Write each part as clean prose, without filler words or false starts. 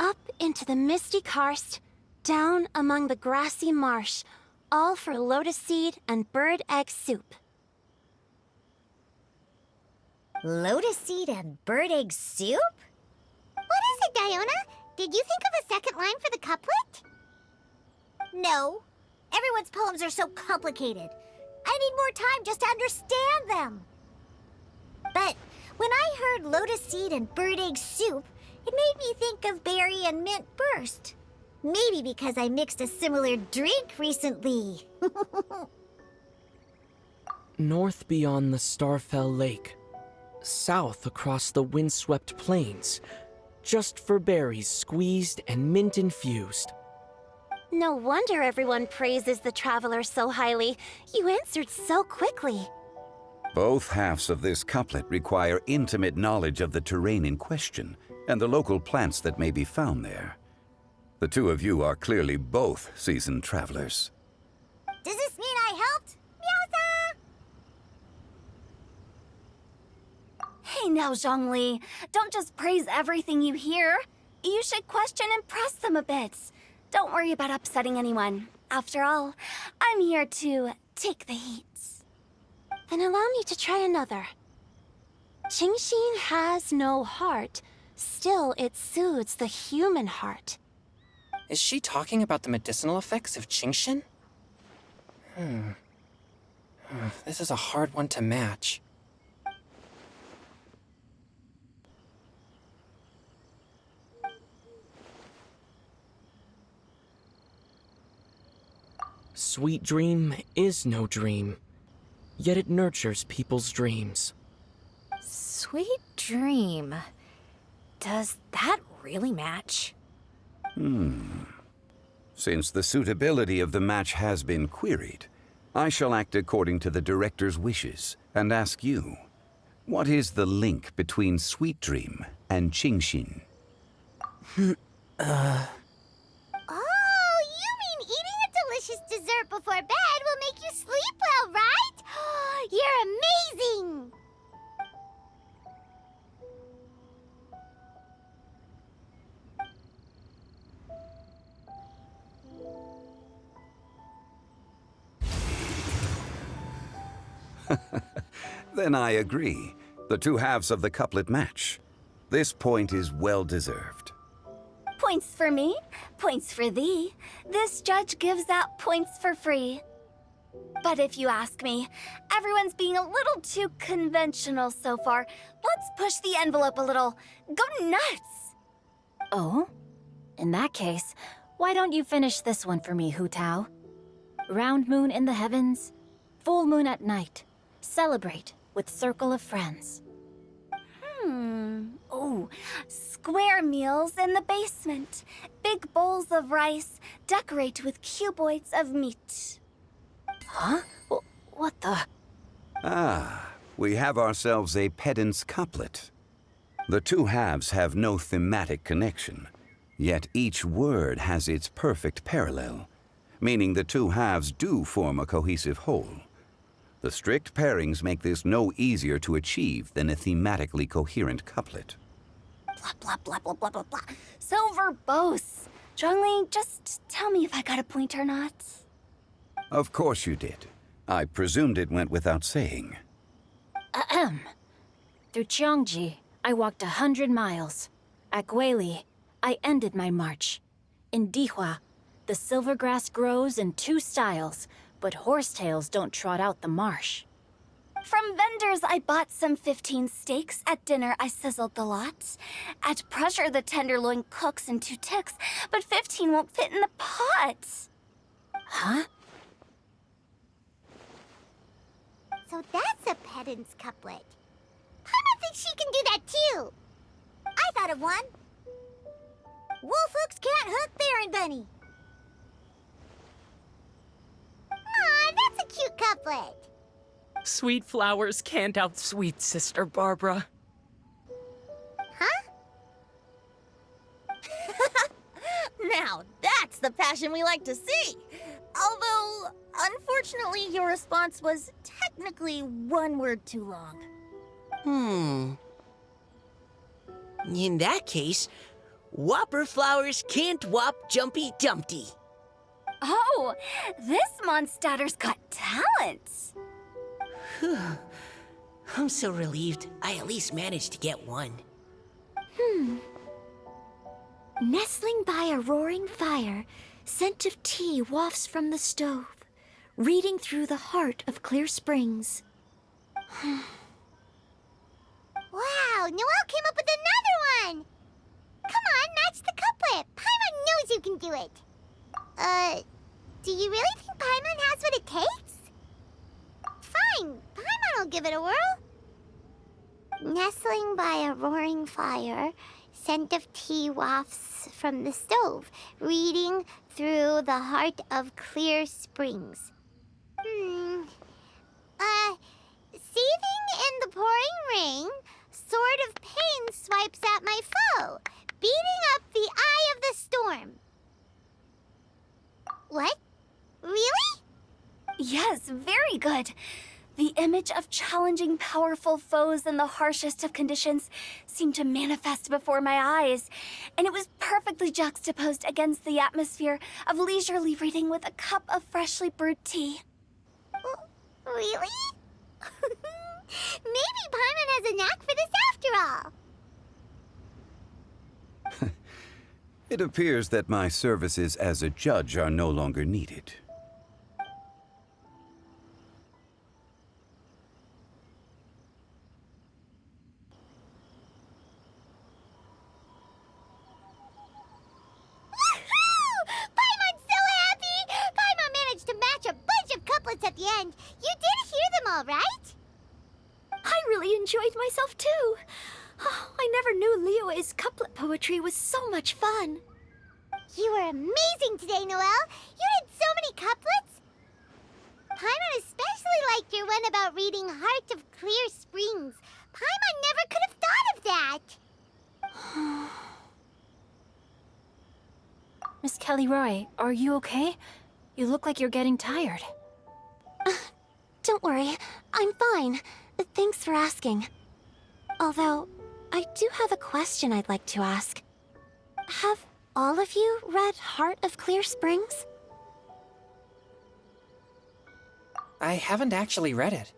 Up into the misty karst, down among the grassy marsh, all for lotus seed and bird egg soup. Lotus seed and bird egg soup? What is it, Diona? Did you think of a second line for the couplet? No. Everyone's poems are so complicated. I need more time just to understand them. But when I heard lotus seed and bird egg soup, it made me think of berry and mint burst. Maybe because I mixed a similar drink recently. North beyond the Starfell Lake. South across the windswept plains. Just for berries squeezed and mint infused. No wonder everyone praises the traveler so highly. You answered so quickly. Both halves of this couplet require intimate knowledge of the terrain in question and the local plants that may be found there. The two of you are clearly both seasoned travelers. Does this mean I helped? Meowza! Hey now, Zhongli. Don't just praise everything you hear. You should question and press them a bit. Don't worry about upsetting anyone. After all, I'm here to take the heat. Then allow me to try another. Qingxin has no heart. Still, it soothes the human heart. Is she talking about the medicinal effects of Qingxin? This is a hard one to match. Sweet dream is no dream, yet it nurtures people's dreams. Sweet dream. Does that really match? Since the suitability of the match has been queried, I shall act according to the director's wishes and ask you, what is the link between Sweet Dream and Qingxin? Oh, you mean eating a delicious dessert before bed will make you sleep well, right? You're amazing! Then I agree. The two halves of the couplet match. This point is well deserved. Points for me, points for thee. This judge gives out points for free. But if you ask me, everyone's being a little too conventional so far. Let's push the envelope a little. Go nuts! Oh? In that case, why don't you finish this one for me, Hu Tao? Round moon in the heavens, full moon at night. Celebrate with circle of friends. Oh, square meals in the basement. Big bowls of rice, decorate with cuboids of meat. Huh? What the? Ah, we have ourselves a pedant's couplet. The two halves have no thematic connection, yet each word has its perfect parallel, meaning the two halves do form a cohesive whole. The strict pairings make this no easier to achieve than a thematically coherent couplet. Blah, blah, blah, blah, blah, blah, blah. So verbose. Zhongli, just tell me if I got a point or not. Of course you did. I presumed it went without saying. Ahem. Through Cheongji, I walked 100 miles. At Guili, I ended my march. In Dihua, the silver grass grows in two styles, but horsetails don't trot out the marsh. From vendors, I bought some 15 steaks. At dinner, I sizzled the lot. At pressure, the tenderloin cooks in 2 ticks, but 15 won't fit in the pot. Huh? So that's a pedant's couplet. I think she can do that too. I thought of one. Wolf hooks can't hook Baron Bunny. Aw, that's a cute couplet. Sweet flowers can't outsweet Sister Barbara. Huh? Now, that's the passion we like to see. Although, unfortunately, your response was technically 1 word too long. In that case, Whopper flowers can't whop Jumpy Dumpty. Oh, this monster's got talents. I'm so relieved I at least managed to get one. Nestling by a roaring fire, scent of tea wafts from the stove, reading through the heart of Clear Springs. Wow, Noelle came up with another one! Come on, match the couplet. Paimon knows you can do it. Do you really think Paimon has what it takes? Fine, Paimon will give it a whirl. Nestling by a roaring fire, scent of tea wafts from the stove, reading through the heart of Clear Springs. Seething in the pouring rain, sword of pain swipes at my foe, beating up the eye of the storm. What? Really? Yes, very good. The image of challenging powerful foes in the harshest of conditions seemed to manifest before my eyes, and it was perfectly juxtaposed against the atmosphere of leisurely reading with a cup of freshly brewed tea. Really? Maybe Paimon has a knack for this after all. It appears that my services as a judge are no longer needed. Paimon's so happy! Paimon managed to match a bunch of couplets at the end. You did hear them all, right? I really enjoyed myself too. Oh, I never knew Liyue's couplet poetry was so much fun. You were amazing today, Noelle. You did so many couplets. Paimon especially liked your one about reading Heart of Clear Springs. Paimon never could have thought of that. Miss Kelly Roy, are you okay? You look like you're getting tired. Don't worry, I'm fine. Thanks for asking. Although, I do have a question I'd like to ask. Have all of you read Heart of Clear Springs? I haven't actually read it.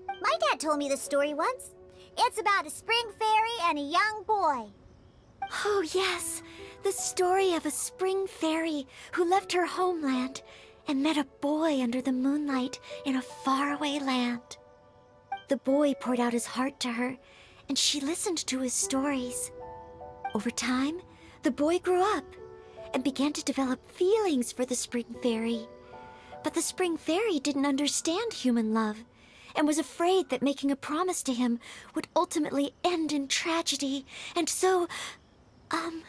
My dad told me this story once. It's about a spring fairy and a young boy. Oh, yes. The story of a spring fairy who left her homeland and met a boy under the moonlight in a faraway land. The boy poured out his heart to her, and she listened to his stories. Over time, the boy grew up and began to develop feelings for the spring fairy. But the spring fairy didn't understand human love and was afraid that making a promise to him would ultimately end in tragedy. And so, I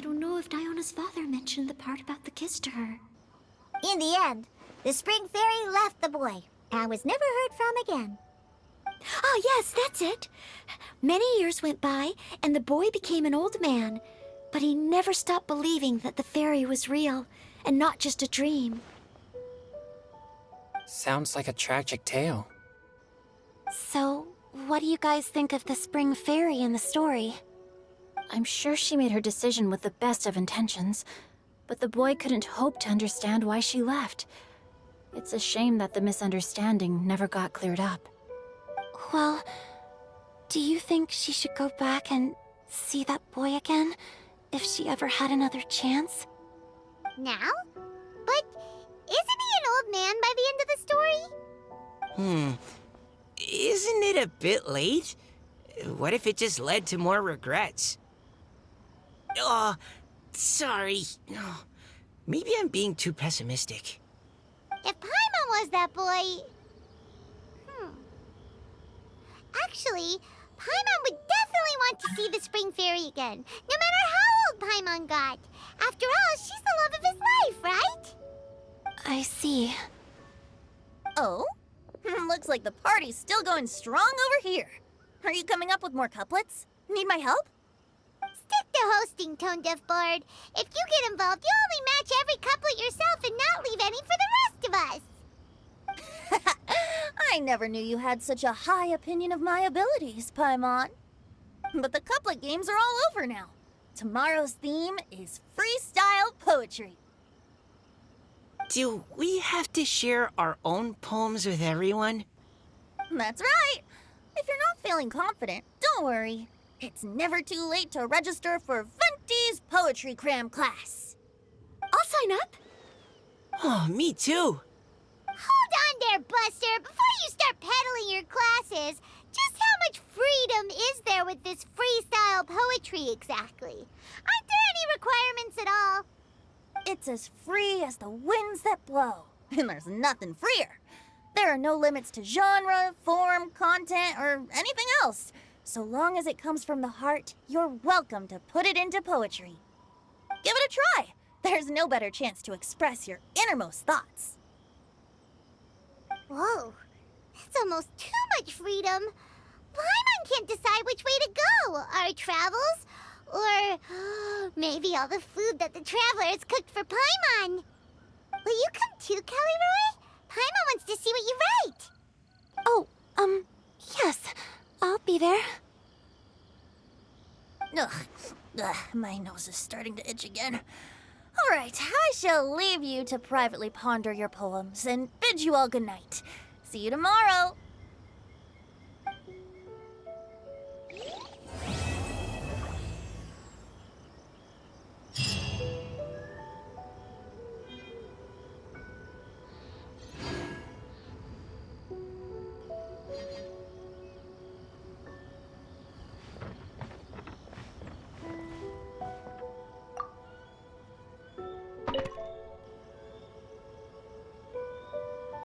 don't know if Diona's father mentioned the part about the kiss to her. In the end, the spring fairy left the boy and was never heard from again. Ah, yes, that's it. Many years went by, and the boy became an old man, but he never stopped believing that the fairy was real and not just a dream. Sounds like a tragic tale. So, what do you guys think of the spring fairy in the story? I'm sure she made her decision with the best of intentions, but the boy couldn't hope to understand why she left. It's a shame that the misunderstanding never got cleared up. Well, do you think she should go back and see that boy again, if she ever had another chance? Now? But isn't he an old man by the end of the story? Isn't it a bit late? What if it just led to more regrets? Oh, sorry. Oh, maybe I'm being too pessimistic. If Paimon was that boy... Actually, Paimon would definitely want to see the spring fairy again, no matter how old Paimon got. After all, she's the love of his life, right? I see. Oh? Looks like the party's still going strong over here. Are you coming up with more couplets? Need my help? Stick to hosting, Tone Deaf Bard. If you get involved, you'll only match every couplet yourself and not leave any for the rest of us. I never knew you had such a high opinion of my abilities, Paimon. But the couplet games are all over now. Tomorrow's theme is freestyle poetry. Do we have to share our own poems with everyone? That's right. If you're not feeling confident, don't worry. It's never too late to register for Venti's Poetry Cram class. I'll sign up. Oh, me too. Hold on there, Buster. Before you start peddling your classes, just how much freedom is there with this freestyle poetry exactly? Aren't there any requirements at all? It's as free as the winds that blow. And there's nothing freer. There are no limits to genre, form, content, or anything else. So long as it comes from the heart, you're welcome to put it into poetry. Give it a try. There's no better chance to express your innermost thoughts. Whoa, that's almost too much freedom. Paimon can't decide which way to go. Our travels? Or maybe all the food that the travelers cooked for Paimon. Will you come too, Kelly Roy? Paimon wants to see what you write. Oh, yes. I'll be there. Ugh, my nose is starting to itch again. All right, I shall leave you to privately ponder your poems and bid you all good night. See you tomorrow.